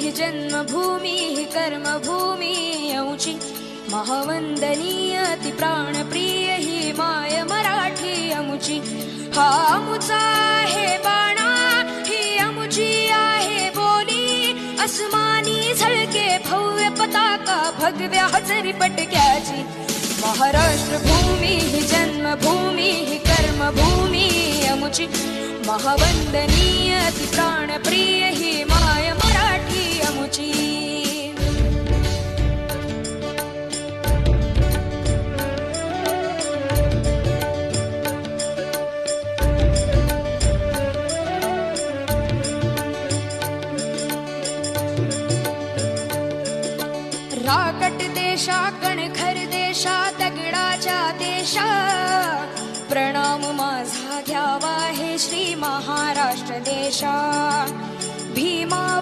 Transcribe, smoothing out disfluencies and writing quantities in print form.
ही जन्मभूमी ही कर्मभूमी आमची महावंदनीय ती प्राणप्रिय ही माय मराठी आमुची हा आमुचा आहे बाणा ही आमुची आहे बोली अस्मानी झळके भव्य पताका भगव्या हजरी पटक्याची महाराष्ट्र भूमी ही जन्मभूमी ही कर्मभूमी आमुची महावंदनीय ती प्राणप्रिय ही माय मराठी आमुची राकट देशा कणखर देशा दगडाच्या देशा प्रणाम माझा घ्यावा हे श्री महाराष्ट्र देशा भीमा